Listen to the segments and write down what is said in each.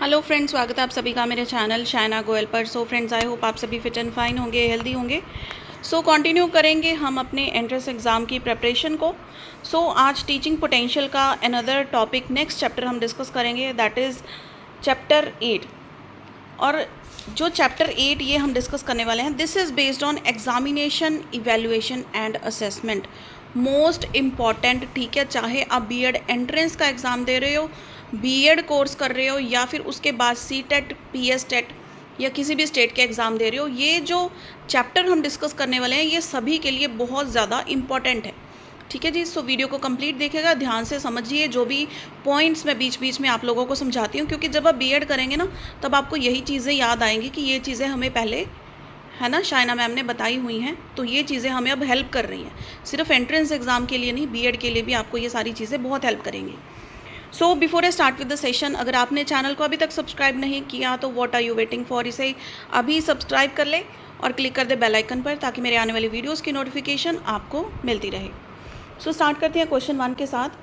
Hello friends, स्वागत है आप सभी का मेरे चैनल शाइना गोयल पर। सो फ्रेंड्स, आई होप आप सभी फिट एंड फाइन होंगे, हेल्दी होंगे। सो कंटिन्यू करेंगे हम अपने एंट्रेंस एग्ज़ाम की प्रिपरेशन को। आज टीचिंग पोटेंशियल का अनदर टॉपिक, नेक्स्ट चैप्टर हम डिस्कस करेंगे, दैट इज़ चैप्टर 8। और जो चैप्टर 8 ये हम डिस्कस करने वाले हैं, this is based on examination, evaluation and assessment. Most important, ठीक है, चाहे आप बीएड एंट्रेंस का एग्ज़ाम दे रहे हो, बीएड कोर्स कर रहे हो, या फिर उसके बाद सीटेट, पीएस टेट या किसी भी स्टेट के एग्ज़ाम दे रहे हो, ये जो चैप्टर हम डिस्कस करने वाले हैं ये सभी के लिए बहुत ज़्यादा इम्पॉर्टेंट है। ठीक है जी। सो वीडियो को कंप्लीट देखिएगा, ध्यान से समझिए। जो भी पॉइंट्स मैं बीच बीच में आप लोगों को समझाती हूँ, क्योंकि जब आप बीएड करेंगे ना, तब आपको यही चीज़ें याद आएंगी कि ये चीज़ें हमें पहले, है ना, शाइना मैम ने बताई हुई हैं, तो ये चीज़ें हमें अब हेल्प कर रही हैं। सिर्फ एंट्रेंस एग्ज़ाम के लिए नहीं, बीएड के लिए भी आपको ये सारी चीज़ें बहुत हेल्प करेंगी। So before I start with the session, अगर आपने चैनल को अभी तक सब्सक्राइब नहीं किया तो what are you waiting for, इसे अभी सब्सक्राइब कर ले और क्लिक कर दे बेल आइकन पर, ताकि मेरे आने वाली वीडियोज़ की नोटिफिकेशन आपको मिलती रहे। सो स्टार्ट करते हैं क्वेश्चन 1 के साथ।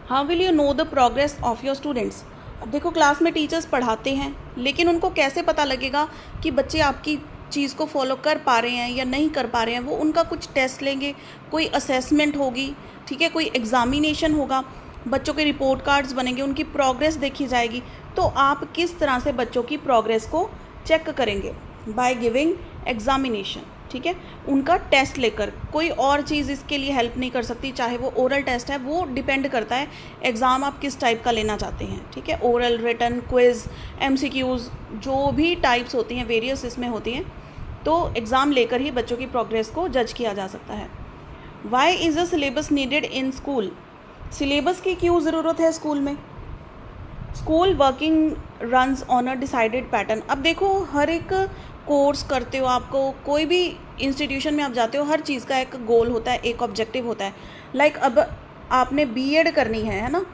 How will you know the progress of your students. अब देखो, क्लास में टीचर्स पढ़ाते हैं, लेकिन उनको कैसे पता लगेगा कि बच्चे आपकी चीज़ को फॉलो कर पा रहे हैं या नहीं कर पा रहे हैं। वो उनका कुछ टेस्ट लेंगे, कोई असेसमेंट होगी, ठीक है, कोई एग्जामिनेशन होगा, बच्चों के रिपोर्ट कार्ड्स बनेंगे, उनकी प्रोग्रेस देखी जाएगी। तो आप किस तरह से बच्चों की प्रोग्रेस को चेक करेंगे? बाय गिविंग एग्जामिनेशन, ठीक है, उनका टेस्ट लेकर। कोई और चीज़ इसके लिए हेल्प नहीं कर सकती, चाहे वो ओरल टेस्ट है, वो डिपेंड करता है एग्ज़ाम आप किस टाइप का लेना चाहते हैं। ठीक है, ओरल, रिटन, क्विज़, एमसीक्यूज़, जो भी टाइप्स होती हैं, वेरियस इसमें होती हैं, तो एग्ज़ाम लेकर ही बच्चों की प्रोग्रेस को जज किया जा सकता है। Why is a syllabus needed in school. Syllabus की क्यों ज़रूरत है स्कूल में? School working runs on a decided pattern. अब देखो, हर एक कोर्स करते हो, आपको कोई भी इंस्टीट्यूशन में आप जाते हो, हर चीज़ का एक गोल होता है, एक ऑब्जेक्टिव होता है। लाइक अब आपने बीएड करनी है ना,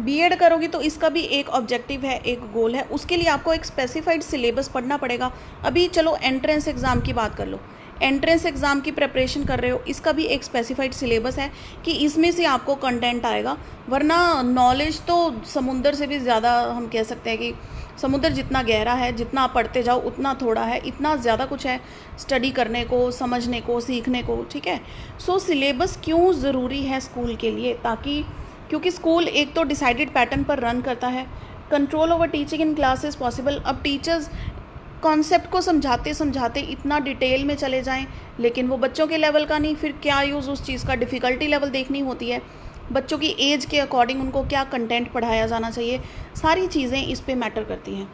बीएड करोगी तो इसका भी एक ऑब्जेक्टिव है, एक गोल है, उसके लिए आपको एक स्पेसिफाइड सिलेबस पढ़ना पड़ेगा। अभी चलो एंट्रेंस एग्ज़ाम की बात कर लो, एंट्रेंस एग्ज़ाम की प्रिपरेशन कर रहे हो, इसका भी एक स्पेसिफाइड सिलेबस है कि इसमें से आपको कंटेंट आएगा। वरना नॉलेज तो समुंदर से भी ज़्यादा, हम कह सकते हैं कि समुद्र जितना गहरा है, जितना आप पढ़ते जाओ उतना थोड़ा है, इतना ज़्यादा कुछ है स्टडी करने को, समझने को, सीखने को। ठीक है, सो सिलेबस क्यों ज़रूरी है स्कूल के लिए? ताकि, क्योंकि स्कूल एक तो डिसाइडेड पैटर्न पर रन करता है। Control over teaching in class is possible. अब टीचर्स कॉन्सेप्ट को समझाते समझाते इतना डिटेल में चले जाएं, लेकिन वो बच्चों के लेवल का नहीं, फिर क्या यूज़ उस चीज़ का? डिफ़िकल्टी लेवल देखनी होती है, बच्चों की एज के अकॉर्डिंग उनको क्या कंटेंट पढ़ाया जाना चाहिए, सारी चीज़ें इस पे मैटर करती हैं।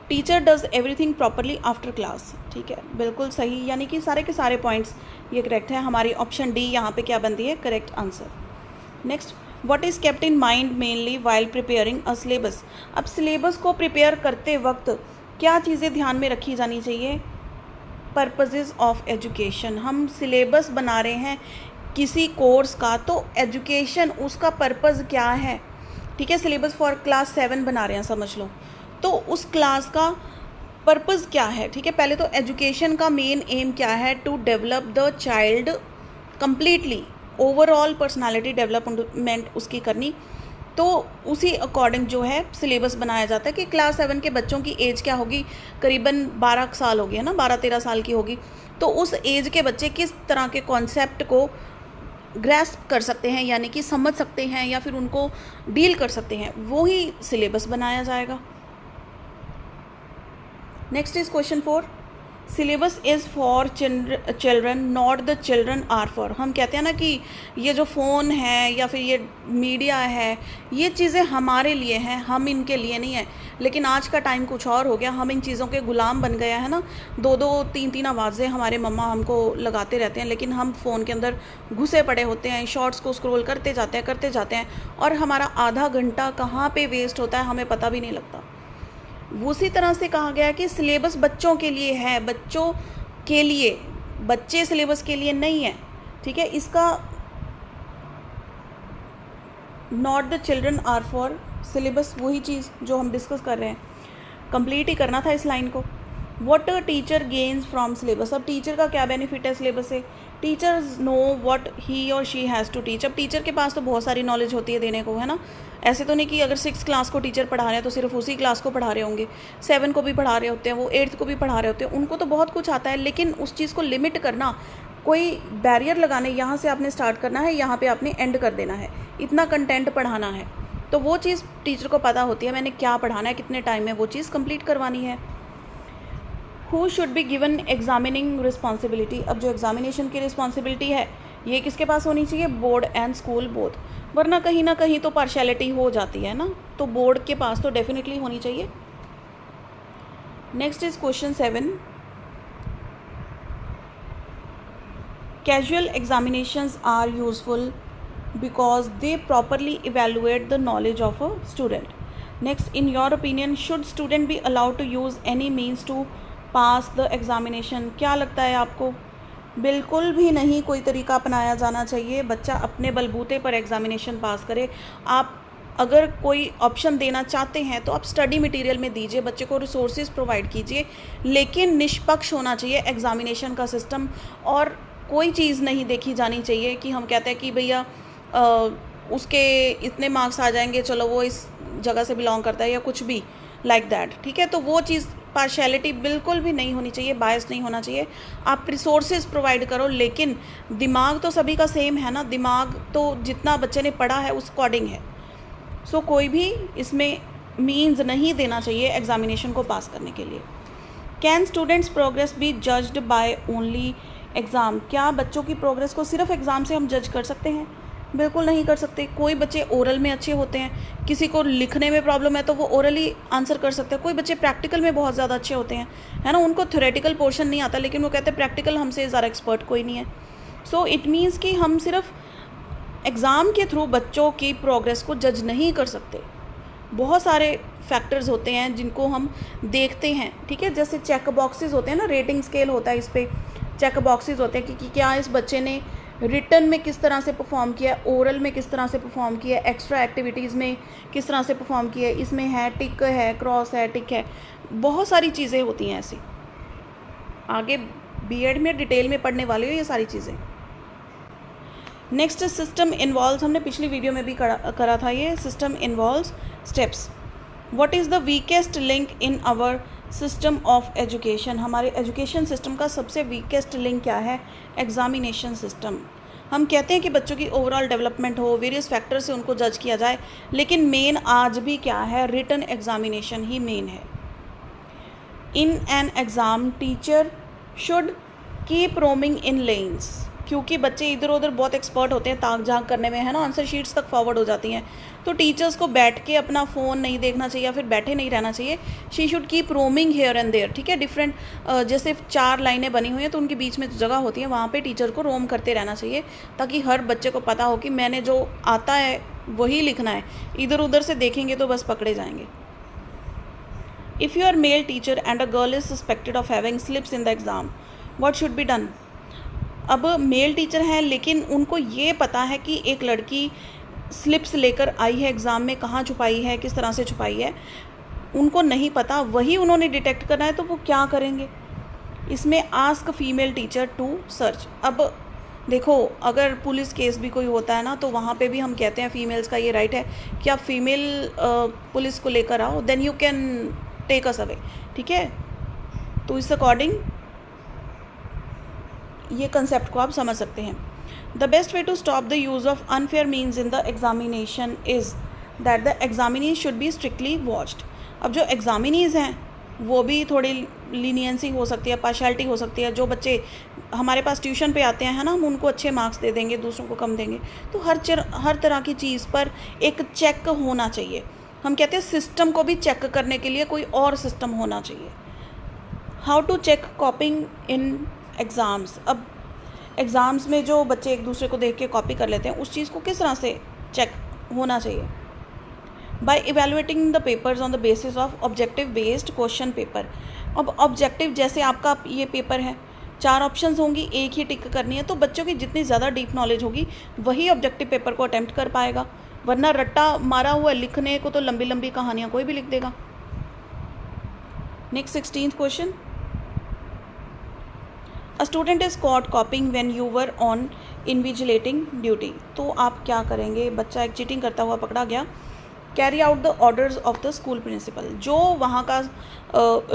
Teacher does everything properly after class. ठीक है, बिल्कुल सही, यानी कि सारे के सारे पॉइंट्स ये करेक्ट है। हमारी ऑप्शन डी यहाँ पे क्या बनती है? Correct answer. Next, what is kept in mind mainly while preparing a syllabus. अब सिलेबस को प्रिपेयर करते वक्त क्या चीज़ें ध्यान में रखी जानी चाहिए? Purposes of education. हम सिलेबस बना रहे हैं किसी कोर्स का, तो एजुकेशन, उसका पर्पज़ क्या है? ठीक है, सिलेबस फॉर क्लास 7 बना रहे हैं, समझ लो, तो उस क्लास का पर्पज़ क्या है? ठीक है, पहले तो एजुकेशन का मेन एम क्या है? To develop the child completely, overall personality development उसकी करनी। तो उसी अकॉर्डिंग जो है सिलेबस बनाया जाता है कि क्लास 7 के बच्चों की एज क्या होगी? करीबन 12 साल होगी, है ना, 12-13 साल की होगी। तो उस एज के बच्चे किस तरह के कॉन्सेप्ट को ग्रैस्प कर सकते हैं, यानी कि समझ सकते हैं, या फिर उनको डील कर सकते हैं, वो ही सिलेबस बनाया जाएगा। Next is question 4। Syllabus is for children not the children are for. हम कहते हैं ना कि ये जो फ़ोन है या फिर ये मीडिया है, ये चीज़ें हमारे लिए हैं, हम इनके लिए नहीं है। लेकिन आज का टाइम कुछ और हो गया, हम इन चीज़ों के गुलाम बन गया है ना। 2-2, 3-3 आवाज़ें हमारे मम्मा हमको लगाते रहते हैं, लेकिन हम फ़ोन के अंदर घुसे पड़े होते हैं, शॉर्ट्स को स्क्रॉल करते जाते हैं, और हमारा आधा घंटा कहाँ पे वेस्ट होता है हमें पता भी नहीं लगता। उसी तरह से कहा गया कि सिलेबस बच्चों के लिए है, बच्चों के लिए, बच्चे सिलेबस के लिए नहीं है। ठीक है, इसका not the children are for, syllabus वही चीज़ जो हम डिस्कस कर रहे हैं, कंप्लीट ही करना था इस लाइन को। What a teacher gains from syllabus. अब टीचर का क्या बेनिफिट है सिलेबस से? टीचर्स नो व्हाट ही और शी हैज़ टू टीच। अब टीचर के पास तो बहुत सारी नॉलेज होती है देने को, है ना। ऐसे तो नहीं कि अगर 6th क्लास को टीचर पढ़ा रहे हैं तो सिर्फ उसी क्लास को पढ़ा रहे होंगे, 7 को भी पढ़ा रहे होते हैं, वो 8th को भी पढ़ा रहे होते हैं, उनको तो बहुत कुछ आता है। लेकिन उस चीज़ को लिमिट करना, कोई बैरियर लगाने, यहाँ से आपने स्टार्ट करना है, यहाँ पे आपने एंड कर देना है, इतना कंटेंट पढ़ाना है, तो वो चीज़ टीचर को पता होती है, मैंने क्या पढ़ाना है, कितने टाइम में वो चीज़ कंप्लीट करवानी है। Who should be given examining responsibility. अब जो एग्जामिनेशन की रिस्पॉन्सिबिलिटी है ये किसके पास होनी चाहिए? बोर्ड एंड स्कूल बोथ, वरना कहीं ना कहीं तो पार्शियलिटी हो जाती है ना, तो बोर्ड के पास तो डेफिनेटली होनी चाहिए। Next is question 7। Casual examinations are useful because they properly evaluate the knowledge of a student. Next, in your opinion, should student be allowed to use any means to pass the examination? क्या लगता है आपको? बिल्कुल भी नहीं कोई तरीका अपनाया जाना चाहिए, बच्चा अपने बलबूते पर एग्जामिनेशन पास करे। आप अगर कोई ऑप्शन देना चाहते हैं तो आप स्टडी मटेरियल में दीजिए, बच्चे को रिसोर्सेज प्रोवाइड कीजिए, लेकिन निष्पक्ष होना चाहिए एग्जामिनेशन का सिस्टम। और कोई चीज़ नहीं देखी जानी चाहिए कि हम कहते हैं कि भैया उसके इतने मार्क्स आ जाएंगे, चलो वो इस जगह से बिलोंग करता है या कुछ भी लाइक दैट, ठीक है। तो वो चीज़ पार्शियलिटी बिल्कुल भी नहीं होनी चाहिए, बायस नहीं होना चाहिए। आप रिसोर्सेज प्रोवाइड करो, लेकिन दिमाग तो सभी का सेम है ना, दिमाग तो जितना बच्चे ने पढ़ा है उस अकॉर्डिंग है। सो कोई भी इसमें मीन्स नहीं देना चाहिए एग्जामिनेशन को पास करने के लिए। Can students progress B judged by only exam. क्या बच्चों की प्रोग्रेस को सिर्फ एग्ज़ाम से हम जज कर सकते हैं? बिल्कुल नहीं कर सकते। कोई बच्चे ओरल में अच्छे होते हैं, किसी को लिखने में प्रॉब्लम है तो वो ओरली आंसर कर सकते हैं। कोई बच्चे प्रैक्टिकल में बहुत ज़्यादा अच्छे होते हैं, है ना, उनको थ्योरेटिकल पोर्शन नहीं आता, लेकिन वो कहते हैं प्रैक्टिकल हमसे ज़्यादा एक्सपर्ट कोई नहीं है। सो इट मीन्स कि हम सिर्फ एग्ज़ाम के थ्रू बच्चों की प्रोग्रेस को जज नहीं कर सकते। बहुत सारे फैक्टर्स होते हैं जिनको हम देखते हैं, ठीक है। जैसे चेक बॉक्सेस होते हैं ना, रेटिंग स्केल होता है, इस पर चेक बॉक्सेस होते हैं कि क्या इस बच्चे ने रिटन में किस तरह से परफॉर्म किया, ओरल में किस तरह से परफॉर्म किया, एक्स्ट्रा एक्टिविटीज़ में किस तरह से परफॉर्म किया, इसमें है टिक है, क्रॉस है, टिक है, बहुत सारी चीज़ें होती हैं ऐसी। आगे बीएड में डिटेल में पढ़ने वाले हो ये सारी चीज़ें। नेक्स्ट सिस्टम इन्वॉल्व्स, हमने पिछली वीडियो में भी करा था ये। System involves steps. What is the weakest link in our system of education. हमारे एजुकेशन सिस्टम का सबसे वीकेस्ट लिंक क्या है? Examination system. हम कहते हैं कि बच्चों की ओवरऑल डेवलपमेंट हो, वेरियस फैक्टर से उनको जज किया जाए, लेकिन मेन आज भी क्या है? रिटन एग्जामिनेशन ही मेन है। In an exam teacher should keep roaming in lens. क्योंकि बच्चे इधर उधर बहुत एक्सपर्ट होते हैं ताक झाँक करने में, है ना, आंसर शीट्स तक फॉरवर्ड हो जाती हैं, तो टीचर्स को बैठ के अपना फ़ोन नहीं देखना चाहिए या फिर बैठे नहीं रहना चाहिए। She should keep roaming here and there, ठीक है। डिफरेंट जैसे 4 लाइनें बनी हुई हैं तो उनके बीच में जो जगह होती है वहाँ पे टीचर को रोम करते रहना चाहिए, ताकि हर बच्चे को पता हो कि मैंने जो आता है वही लिखना है, इधर उधर से देखेंगे तो बस पकड़े जाएंगे। If you are male teacher and a girl is suspected of having slips in the exam, what should be done. अब मेल टीचर हैं लेकिन उनको ये पता है कि एक लड़की स्लिप्स लेकर आई है एग्ज़ाम में, कहाँ छुपाई है, किस तरह से छुपाई है, उनको नहीं पता, वही उन्होंने डिटेक्ट करना है, तो वो क्या करेंगे? इसमें ask female teacher to search. अब देखो, अगर पुलिस केस भी कोई होता है ना, तो वहाँ पे भी हम कहते हैं फीमेल्स का ये राइट है कि आप फीमेल पुलिस को लेकर आओ, then you can take us away, ठीक है। तो इस अकॉर्डिंग ये कंसेप्ट को आप समझ सकते हैं। The best way to stop the use of unfair means in the examination is that the examinees should be strictly watched. अब जो एग्जामिनीज हैं वो भी थोड़ी लीनियंसी हो सकती है, पार्शियलिटी हो सकती है। जो बच्चे हमारे पास ट्यूशन पे आते हैं, है ना, हम उनको अच्छे मार्क्स दे देंगे, दूसरों को कम देंगे। तो हर तरह की चीज़ पर एक चेक होना चाहिए। हम कहते हैं सिस्टम को भी चेक करने के लिए कोई और सिस्टम होना चाहिए। How to check copying in exams. अब एग्ज़ाम्स में जो बच्चे एक दूसरे को देख के कॉपी कर लेते हैं, उस चीज़ को किस तरह से चेक होना चाहिए? By evaluating the papers on the basis of objective based question paper. अब ऑब्जेक्टिव, जैसे आपका ये पेपर है, 4 ऑप्शंस होंगी, एक ही टिक करनी है, तो बच्चों की जितनी ज़्यादा डीप नॉलेज होगी वही ऑब्जेक्टिव पेपर को अटैम्प्ट कर पाएगा, वरना रट्टा मारा हुआ लिखने को तो लंबी लंबी कहानियाँ कोई भी लिख देगा। Next 16th question. A student is caught copying when you were on invigilating duty. तो आप क्या करेंगे, बच्चा एक चीटिंग करता हुआ पकड़ा गया। Carry out the orders of the school principal, जो वहाँ का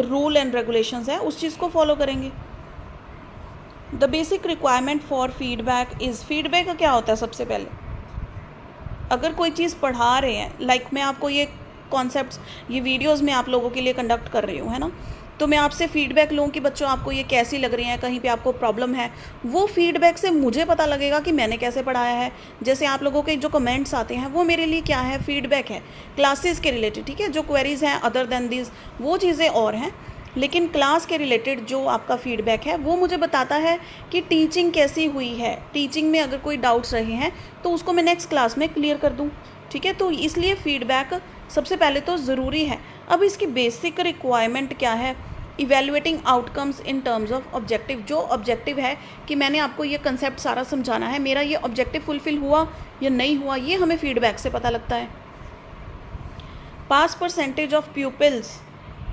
रूल एंड रेगुलेशंस है उस चीज़ को फॉलो करेंगे। The basic requirement for feedback is, feedback क्या होता है? सबसे पहले अगर कोई चीज़ पढ़ा रहे हैं, लाइक मैं आपको ये कॉन्सेप्ट्स, ये वीडियोस मैं आप लोगों के लिए कंडक्ट कर रही हूँ, है ना, तो मैं आपसे फीडबैक लूँ कि बच्चों आपको ये कैसी लग रही है, कहीं पे आपको प्रॉब्लम है, वो फीडबैक से मुझे पता लगेगा कि मैंने कैसे पढ़ाया है। जैसे आप लोगों के जो कमेंट्स आते हैं वो मेरे लिए क्या है, फीडबैक है क्लासेस के रिलेटेड, ठीक है। जो क्वेरीज हैं अदर देन दिस वो चीज़ें और हैं, लेकिन क्लास के रिलेटेड जो आपका फीडबैक है वो मुझे बताता है कि टीचिंग कैसी हुई है, टीचिंग में अगर कोई डाउट्स रहे हैं तो उसको मैं नेक्स्ट क्लास में क्लियर कर दूँ, ठीक है। तो इसलिए फीडबैक सबसे पहले तो ज़रूरी है। अब इसकी बेसिक रिक्वायरमेंट क्या है? Evaluating outcomes in terms of objective. जो ऑब्जेक्टिव है कि मैंने आपको ये कंसेप्ट सारा समझाना है, मेरा ये ऑब्जेक्टिव फुलफिल हुआ या नहीं हुआ, ये हमें फीडबैक से पता लगता है। Pass percentage of pupils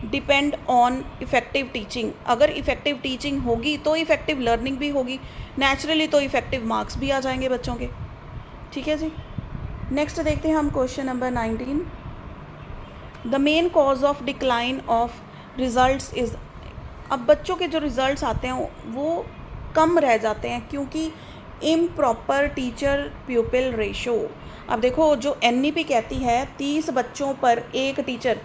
depend on effective teaching. अगर इफ़ेक्टिव टीचिंग होगी तो इफ़ेक्टिव लर्निंग भी होगी, नेचुरली तो इफ़ेक्टिव मार्क्स भी आ जाएंगे बच्चों के, ठीक है जी। नेक्स्ट देखते हैं हम question number 19। The main cause of decline of results is. अब बच्चों के जो रिजल्ट्स आते हैं वो कम रह जाते हैं क्योंकि इम्प्रॉपर टीचर प्यूपिल रेशो। अब देखो जो NEP कहती है 30 बच्चों पर एक टीचर,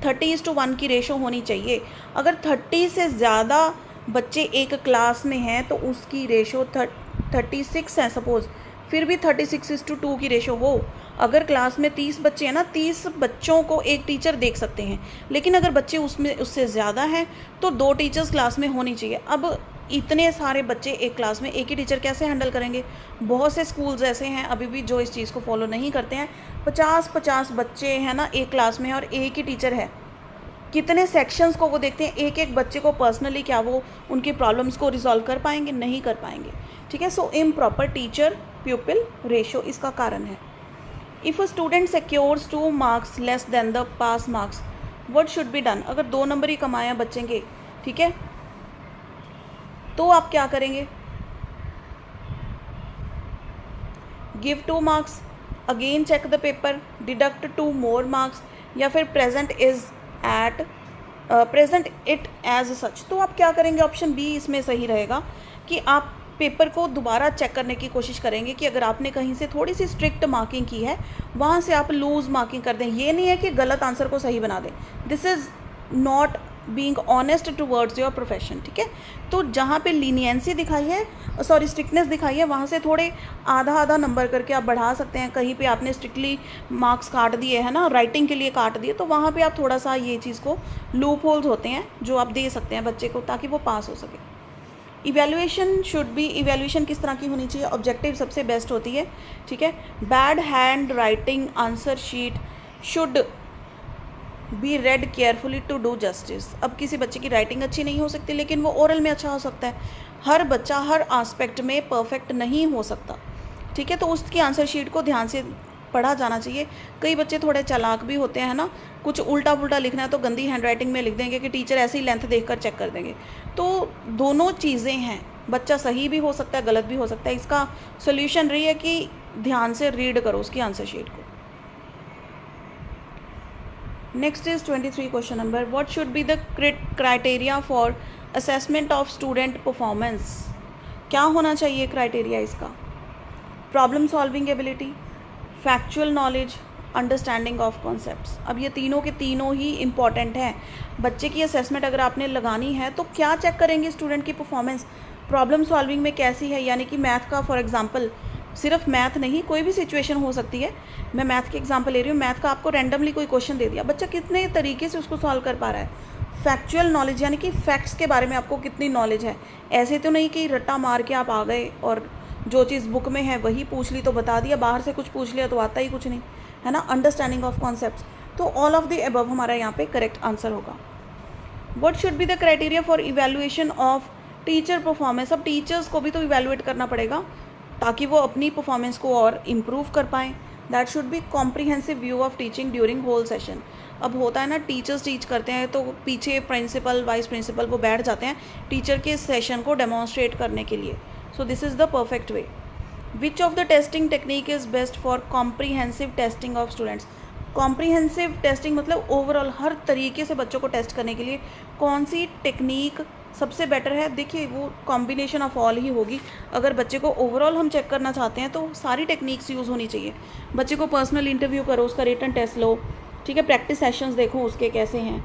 30:1 की रेशो होनी चाहिए। अगर 30 से ज़्यादा बच्चे एक क्लास में हैं तो उसकी रेशो 36 है सपोज़, फिर भी 36:2 की रेशो हो। अगर क्लास में 30 बच्चे हैं ना, 30 बच्चों को एक टीचर देख सकते हैं, लेकिन अगर बच्चे उसमें उससे ज़्यादा हैं तो 2 टीचर्स क्लास में होनी चाहिए। अब इतने सारे बच्चे एक क्लास में एक ही टीचर कैसे हैंडल करेंगे? बहुत से स्कूल्स ऐसे हैं अभी भी जो इस चीज़ को फॉलो नहीं करते हैं। 50-50 बच्चे हैं ना एक क्लास में और एक ही टीचर है। कितने सेक्शंस को वो देखते हैं, एक एक बच्चे को पर्सनली क्या वो उनकी प्रॉब्लम्स को रिजॉल्व कर पाएंगे? नहीं कर पाएंगे, ठीक है। सो इम्प्रॉपर टीचर प्यूपिल रेशो इसका कारण है। If a student secures 2 marks less than the pass marks, what should be done? अगर 2 नंबर ही कमाया बच्चे के, ठीक है, तो आप क्या करेंगे? Give 2 marks, again check the paper, deduct 2 more marks, या फिर प्रेजेंट इट एज सच। तो आप क्या करेंगे? ऑप्शन बी इसमें सही रहेगा कि आप पेपर को दोबारा चेक करने की कोशिश करेंगे कि अगर आपने कहीं से थोड़ी सी स्ट्रिक्ट मार्किंग की है वहाँ से आप लूज मार्किंग कर दें। ये नहीं है कि गलत आंसर को सही बना दें, this is not being honest towards your profession, ठीक है। तो जहाँ पे लीनियंसी दिखाई है, स्ट्रिक्टनेस दिखाई है, वहाँ से थोड़े आधा नंबर करके आप बढ़ा सकते हैं। कहीं पे आपने स्ट्रिक्टली मार्क्स काट दिए है ना, राइटिंग के लिए काट दिए, तो वहाँ पे आप थोड़ा सा ये चीज़ को लूप होल्स होते हैं जो आप दे सकते हैं बच्चे को ताकि वो पास हो सके। इवैल्यूएशन शुड बी, इवैल्यूएशन किस तरह की होनी चाहिए? ऑब्जेक्टिव सबसे बेस्ट होती है, ठीक है। Bad handwriting answer sheet should be read carefully to do justice. अब किसी बच्चे की राइटिंग अच्छी नहीं हो सकती लेकिन वो ओरल में अच्छा हो सकता है। हर बच्चा हर आस्पेक्ट में परफेक्ट नहीं हो सकता, ठीक है। तो उसकी आंसर शीट को ध्यान से पढ़ा जाना चाहिए। कई बच्चे थोड़े चालाक भी होते हैं ना, कुछ उल्टा पुल्टा लिखना है तो गंदी हैंडराइटिंग में लिख देंगे कि टीचर ऐसे ही लेंथ देखकर चेक कर देंगे। तो दोनों चीज़ें हैं, बच्चा सही भी हो सकता है गलत भी हो सकता है। इसका सोल्यूशन रही है कि ध्यान से रीड करो उसकी आंसर शीट को। Next is 23 question number, what should be the criteria for assessment of student performance. क्या होना चाहिए क्राइटेरिया इसका? Problem solving ability, factual knowledge, understanding of concepts. अब ये तीनों के तीनों ही इम्पॉर्टेंट हैं। बच्चे की असेसमेंट अगर आपने लगानी है तो क्या चेक करेंगे स्टूडेंट की परफॉर्मेंस? प्रॉब्लम सॉल्विंग में कैसी है, यानी कि मैथ का फॉर एग्जांपल, सिर्फ मैथ नहीं कोई भी सिचुएशन हो सकती है। मैं मैथ की एग्जांपल ले रही हूँ, मैथ का आपको रैंडमली कोई क्वेश्चन दे दिया, बच्चा कितने तरीके से उसको सॉल्व कर पा रहा है। फैक्चुअल नॉलेज यानी कि फैक्ट्स के बारे में आपको कितनी नॉलेज है। ऐसे तो नहीं कि रट्टा मार के आप आ गए और जो चीज़ बुक में है वही पूछ ली तो बता दिया, बाहर से कुछ पूछ लिया तो आता ही कुछ नहीं, है ना। अंडरस्टैंडिंग ऑफ कॉन्सेप्ट्स, तो ऑल ऑफ द अबव हमारा यहाँ पे करेक्ट आंसर होगा। What should be the criteria for evaluation of teacher performance. अब टीचर्स को भी तो इवैल्यूएट करना पड़ेगा ताकि वो अपनी परफॉर्मेंस को और इम्प्रूव कर पाएँ। That should be comprehensive view of teaching during whole session. अब होता है ना, टीचर्स टीच करते हैं तो पीछे प्रिंसिपल वाइस प्रिंसिपल वो बैठ जाते हैं टीचर के सेशन को डेमोन्स्ट्रेट करने के लिए। So this is the perfect way. Which of the testing technique is best for comprehensive testing of students. Comprehensive testing मतलब ओवरऑल हर तरीके से बच्चों को टेस्ट करने के लिए कौन सी टेक्निक सबसे बेटर है। देखिए वो कॉम्बिनेशन ऑफ ऑल ही होगी। अगर बच्चे को ओवरऑल हम चेक करना चाहते हैं तो सारी टेक्निक्स यूज़ होनी चाहिए। बच्चे को पर्सनल इंटरव्यू करो, उसका रिटन टेस्ट लो, ठीक है, प्रैक्टिस सेशंस देखो उसके कैसे हैं।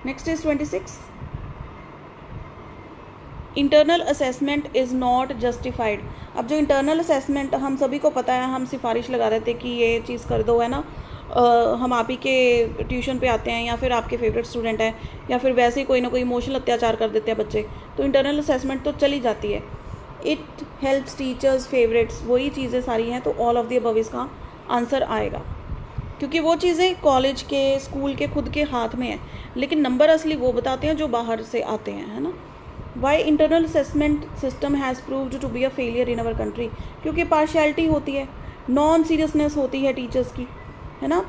Next is 26, internal assessment is not justified. अब जो इंटरनल असेसमेंट हम सभी को पता है, हम सिफारिश लगा देते कि ये चीज़ कर दो, है ना, हम आप ही के ट्यूशन पे आते हैं या फिर आपके फेवरेट स्टूडेंट हैं या फिर वैसे ही कोई ना कोई इमोशनल अत्याचार कर देते हैं बच्चे, तो इंटरनल असेसमेंट तो चली जाती है। इट हेल्प्स टीचर्स फेवरेट्स, वही चीज़ें सारी हैं, तो ऑल ऑफ द अबव इसका आंसर आएगा, क्योंकि वो चीज़ें कॉलेज के स्कूल के खुद के हाथ में है, लेकिन नंबर असली वो बताते हैं जो बाहर से आते हैं, है ना। Why internal assessment system has proved to be a failure in our country, क्योंकि पार्शियलिटी होती है, नॉन सीरियसनेस होती है टीचर्स की, है ना,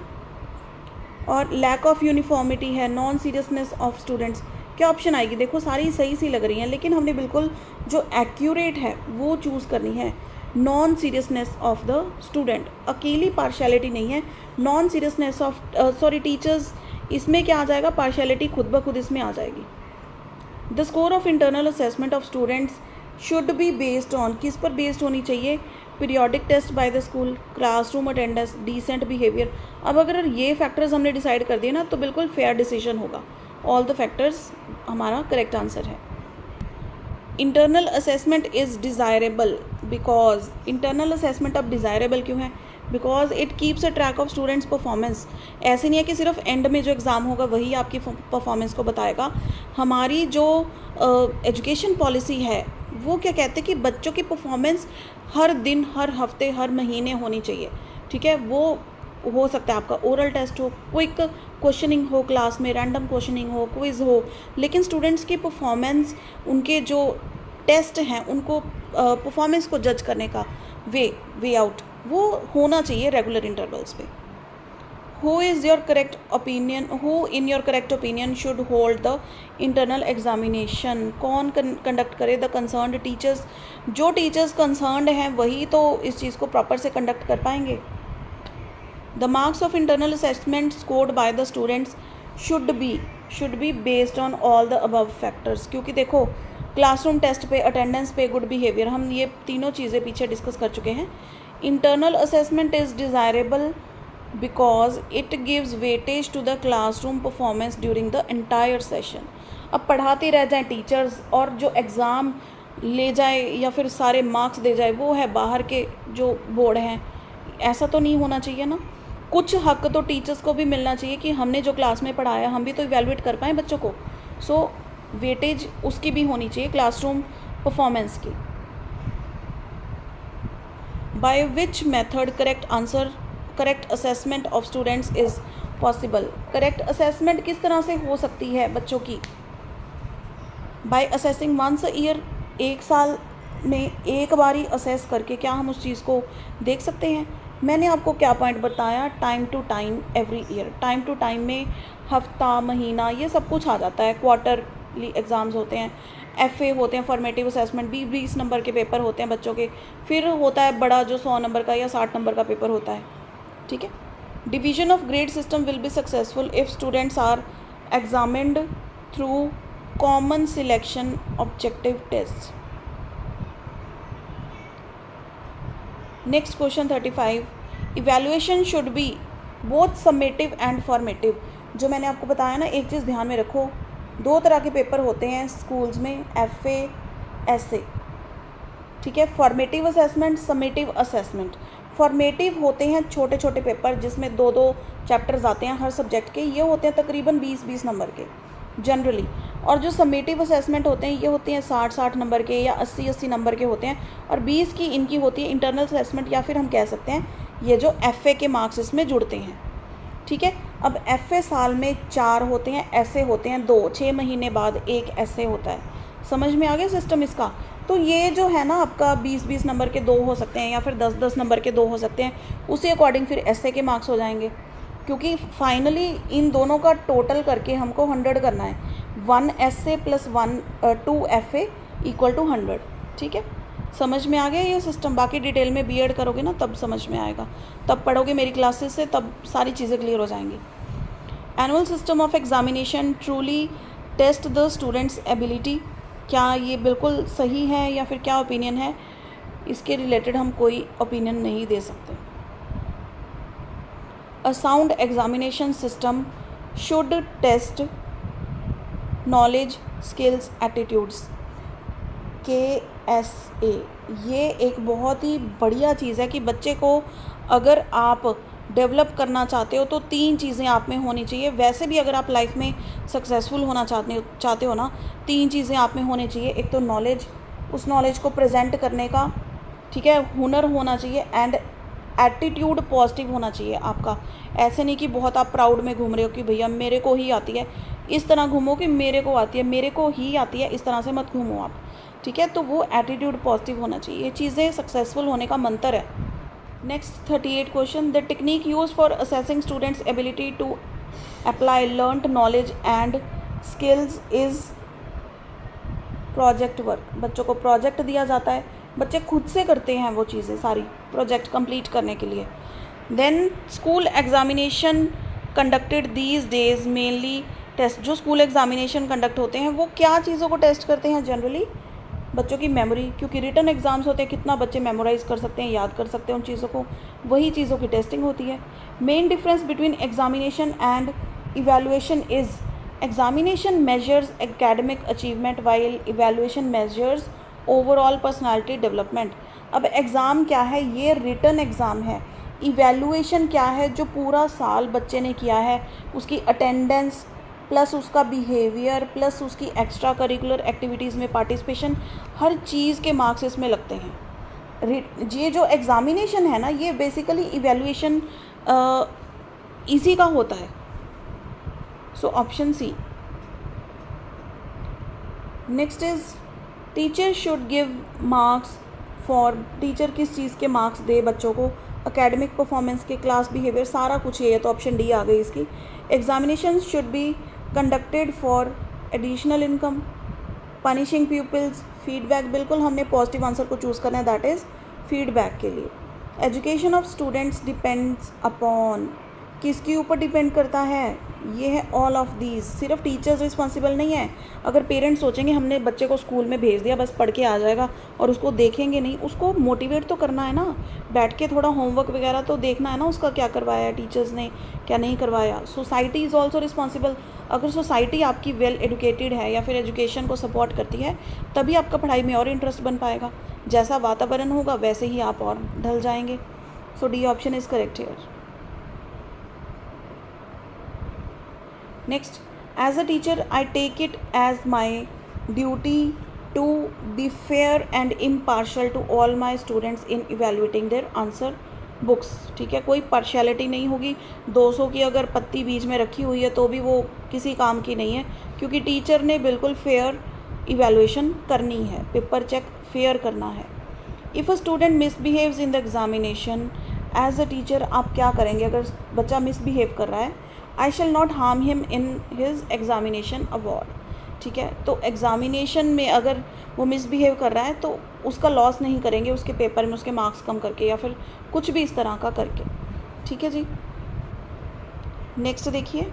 और लैक ऑफ यूनिफॉर्मिटी है, नॉन सीरियसनेस ऑफ स्टूडेंट्स। क्या ऑप्शन आएगी? देखो सारी सही सी लग रही हैं, लेकिन हमने बिल्कुल जो एक्यूरेट है वो चूज़ करनी है। Non seriousness of the student, अकेली पार्शियलिटी नहीं है, नॉन सीरियसनेस ऑफ टीचर्स, इसमें क्या आ जाएगा? पार्शियलिटी खुद ब खुद इसमें आ जाएगी। The score of internal assessment of students should be based on, किस पर बेस्ड होनी चाहिए? Periodic test by the school, classroom attendance, decent behaviour. अब अगर ये फैक्टर्स हमने डिसाइड कर दिए ना तो बिल्कुल फेयर डिसीजन होगा। ऑल द फैक्टर्स हमारा करेक्ट आंसर है। Internal assessment is desirable because, internal assessment अब डिज़ायरेबल क्यों है? Because it keeps a track of students performance. ऐसे नहीं है कि सिर्फ एंड में जो एग्ज़ाम होगा वही आपकी परफॉर्मेंस को बताएगा। हमारी जो एजुकेशन पॉलिसी है वो क्या कहते हैं कि बच्चों की परफॉर्मेंस हर दिन, हर हफ्ते, हर महीने होनी चाहिए, ठीक है। वो हो सकता है आपका ओरल टेस्ट हो, क्विक क्वेश्चनिंग हो क्लास में, रैंडम क्वेश्चनिंग हो, क्विज हो, लेकिन स्टूडेंट्स की परफॉर्मेंस, उनके जो टेस्ट हैं उनको परफॉर्मेंस को जज करने का वे आउट वो होना चाहिए रेगुलर इंटरवल्स पे। Who is your correct opinion, who in your correct opinion should hold the internal examination, कौन कंडक्ट करे? द कंसर्न्ड टीचर्स, जो टीचर्स कंसर्न्ड हैं वही तो इस चीज़ को प्रॉपर से कंडक्ट कर पाएंगे। The marks of internal assessment scored by the students should be based on all the above factors, क्योंकि देखो क्लासरूम टेस्ट पे, अटेंडेंस पे, गुड बिहेवियर, हम ये तीनों चीज़ें पीछे डिस्कस कर चुके हैं। Internal assessment is desirable because it gives weightage to the classroom performance during the entire session. अब पढ़ाते रह जाएं टीचर्स और जो एग्ज़ाम ले जाए या फिर सारे मार्क्स दे जाए वो है बाहर के जो बोर्ड हैं, ऐसा तो नहीं होना चाहिए ना। कुछ हक तो टीचर्स को भी मिलना चाहिए कि हमने जो क्लास में पढ़ाया हम भी तो इवैल्यूएट कर पाएँ बच्चों को। सो वेटेज उसकी भी होनी चाहिए, क्लासरूम परफॉर्मेंस की। By which method correct assessment of students is possible. Correct assessment किस तरह से हो सकती है बच्चों की? By assessing once a year, एक साल में एक बारी असेस करके क्या हम उस चीज़ को देख सकते हैं? मैंने आपको क्या पॉइंट बताया? Time to time every year, time to time में हफ्ता, महीना, ये सब कुछ आ जाता है। क्वार्टरली एग्ज़ाम्स होते हैं, FA होते हैं, फॉर्मेटिव असेसमेंट, 20 नंबर के पेपर होते हैं बच्चों के, फिर होता है बड़ा जो 100 नंबर का या 60 नंबर का पेपर होता है, ठीक है। Division of grade system will be successful if students are examined through common selection objective test. Next question 35, evaluation should be both summative and formative. जो मैंने आपको बताया ना, एक चीज़ ध्यान में रखो, 2 तरह के पेपर होते हैं स्कूल्स में, FA, SA, ठीक है। Formative assessment, summative assessment. Formative होते हैं छोटे छोटे पेपर जिसमें 2-2 चैप्टर्स आते हैं हर सब्जेक्ट के, ये होते हैं तकरीबन 20-20 नंबर के जनरली। और जो समेटिव असेसमेंट होते हैं ये होते हैं 60-60 नंबर के या 80-80 नंबर के होते हैं, और 20 की इनकी होती है इंटरनल असेसमेंट, या फिर हम कह सकते हैं ये जो FA के मार्क्स इसमें जुड़ते हैं, ठीक है। अब FA साल में 4 होते हैं, ऐसे होते हैं 2, 6 महीने बाद एक ऐसे होता है। समझ में आ गया सिस्टम इसका? तो ये जो है ना आपका 20-20 नंबर के 2 हो सकते हैं या फिर 10-10 नंबर के 2 हो सकते हैं, उसी अकॉर्डिंग फिर एस्से के मार्क्स हो जाएंगे, क्योंकि फाइनली इन दोनों का टोटल करके हमको 100 करना है। 1 एस्से प्लस 2 FA इक्वल टू 100। ठीक है, समझ में आ गया ये सिस्टम। बाकी डिटेल में बीएड करोगे ना तब समझ में आएगा, तब पढ़ोगे मेरी क्लासेस से, तब सारी चीज़ें क्लियर हो जाएंगी। Annual system of examination truly test the students ability, क्या ये बिल्कुल सही है या फिर क्या ओपिनियन है, इसके रिलेटेड हम कोई ओपिनियन नहीं दे सकते। A sound examination system should test knowledge, skills, attitudes. KSA ये एक बहुत ही बढ़िया चीज़ है कि बच्चे को अगर आप डेवलप करना चाहते हो तो 3 चीज़ें आप में होनी चाहिए। वैसे भी अगर आप लाइफ में सक्सेसफुल होना चाहते हो ना, 3 चीज़ें आप में होनी चाहिए। एक तो नॉलेज, उस नॉलेज को प्रेजेंट करने का, ठीक है, हुनर होना चाहिए, एंड एटीट्यूड पॉजिटिव होना चाहिए आपका। ऐसे नहीं कि बहुत आप प्राउड में घूम रहे हो कि भैया मेरे को ही आती है, इस तरह घूमो कि मेरे को आती है, मेरे को ही आती है, इस तरह से मत घूमो आप। ठीक है, तो वो एटीट्यूड पॉजिटिव होना चाहिए। ये चीज़ें सक्सेसफुल होने का मंत्र है। Next 38 question, the technique use for assessing students ability to apply learned knowledge and skills is project work. बच्चों को प्रोजेक्ट दिया जाता है, बच्चे खुद से करते हैं वो चीज़ें सारी प्रोजेक्ट कंप्लीट करने के लिए। Then school examination conducted these days mainly test. जो स्कूल एग्जामिनेशन कंडक्ट होते हैं वो क्या चीज़ों को टेस्ट करते हैं जनरली? बच्चों की मेमोरी, क्योंकि रिटन एग्जाम्स होते हैं, कितना बच्चे मेमोराइज कर सकते हैं, याद कर सकते हैं उन चीज़ों को, वही चीज़ों की टेस्टिंग होती है। Main difference between examination and evaluation is examination measures academic achievement while evaluation measures overall personality development. अब एग्ज़ाम क्या है? ये रिटन एग्ज़ाम है। इवैल्यूएशन क्या है? जो पूरा साल बच्चे ने किया है, उसकी अटेंडेंस प्लस उसका बिहेवियर प्लस उसकी एक्स्ट्रा करिकुलर एक्टिविटीज़ में पार्टिसिपेशन, हर चीज़ के मार्क्स इसमें लगते हैं। ये जो एग्ज़ामिनेशन है ना, ये बेसिकली इवैल्यूएशन इसी का होता है। So option C. Next is teacher should give marks for, teacher किस चीज़ के मार्क्स दे बच्चों को? एकेडमिक परफॉर्मेंस के, क्लास बिहेवियर, सारा कुछ ये है, तो ऑप्शन डी आ गई इसकी। Examination should be conducted for additional income, punishing peoples, feedback. बिल्कुल हमने पॉजिटिव आंसर को चूज़ करना है, दैट इज़ फीडबैक के लिए। Education of students depends upon, किसके ऊपर डिपेंड करता है? ये है ऑल ऑफ दीज। सिर्फ टीचर्स रिस्पॉन्सिबल नहीं है। अगर पेरेंट्स सोचेंगे हमने बच्चे को स्कूल में भेज दिया, बस पढ़ के आ जाएगा, और उसको देखेंगे नहीं, उसको मोटिवेट तो करना है ना, बैठ के थोड़ा होमवर्क वगैरह तो देखना है ना उसका, क्या करवाया टीचर्स ने, क्या नहीं करवाया। Society is also responsible. अगर सोसाइटी आपकी वेल एजुकेटेड है या फिर एजुकेशन को सपोर्ट करती है, तभी आपका पढ़ाई में और इंटरेस्ट बन पाएगा। जैसा वातावरण होगा वैसे ही आप और ढल जाएंगे। So D option is correct here. Next, as a teacher, I take it as my duty to be fair and impartial to all my students in evaluating their answer books। ठीक है, कोई पार्शियलिटी नहीं होगी। 200 की अगर पत्ती बीच में रखी हुई है तो भी वो किसी काम की नहीं है, क्योंकि टीचर ने बिल्कुल फेयर इवैल्यूएशन करनी है, पेपर चेक फेयर करना है। If a student misbehaves in the examination, as a teacher आप क्या करेंगे? अगर बच्चा मिसबिहेव कर रहा है, I shall not harm him in his examination award. ठीक है, तो एग्जामिनेशन में अगर वो मिसबिहेव कर रहा है तो उसका लॉस नहीं करेंगे, उसके पेपर में उसके मार्क्स कम करके या फिर कुछ भी इस तरह का करके। ठीक है जी, नेक्स्ट देखिए,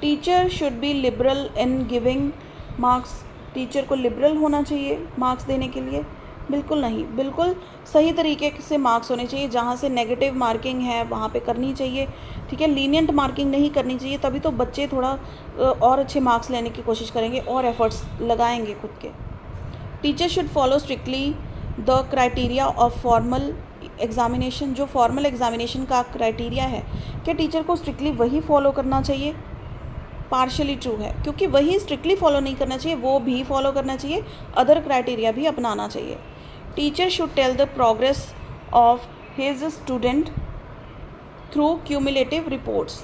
teacher should be liberal in giving marks. Teacher को लिबरल होना चाहिए मार्क्स देने के लिए? बिल्कुल नहीं, बिल्कुल सही तरीके से मार्क्स होने चाहिए। जहाँ से नेगेटिव मार्किंग है वहाँ पे करनी चाहिए। ठीक है, लीनियंट मार्किंग नहीं करनी चाहिए, तभी तो बच्चे थोड़ा और अच्छे मार्क्स लेने की कोशिश करेंगे और एफर्ट्स लगाएंगे खुद के। Teacher should follow strictly the criteria of formal examination. जो फॉर्मल एग्जामिनेशन का क्राइटेरिया है, क्या टीचर को स्ट्रिक्टली वही फॉलो करना चाहिए? पार्शली ट्रू है, क्योंकि वही स्ट्रिक्टली फॉलो नहीं करना चाहिए, वो भी फॉलो करना चाहिए, अदर क्राइटेरिया भी अपनाना चाहिए। Teacher should tell the progress of his student through cumulative reports.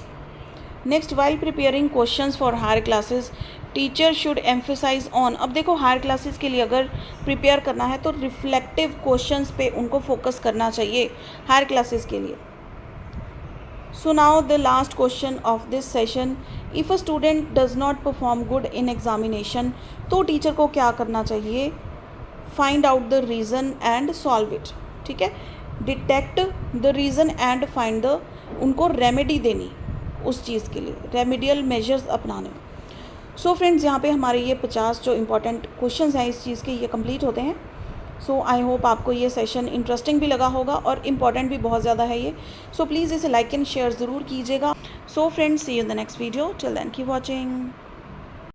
Next, while preparing questions for higher classes, teacher should emphasise on. अब देखो हायर क्लासेस के लिए अगर प्रिपेयर करना है तो रिफ्लेक्टिव क्वेश्चंस पे उनको फोकस करना चाहिए हायर क्लासेस के लिए। So now the last question of this session, if a student does not perform good in examination, तो टीचर को क्या करना चाहिए? Find out the reason and solve it. ठीक है, detect the reason and find the, उनको remedy देनी उस चीज़ के लिए, रेमेडियल मेजर्स अपनाने। सो फ्रेंड्स, यहाँ पे हमारे ये 50 जो इंपॉर्टेंट क्वेश्चंस हैं इस चीज़ के, ये कंप्लीट होते हैं। सो आई होप आपको ये सेशन इंटरेस्टिंग भी लगा होगा और इम्पॉर्टेंट भी बहुत ज़्यादा है ये। सो प्लीज़ इसे लाइक एंड शेयर ज़रूर कीजिएगा। So friends, see you in the next video. Till then keep watching.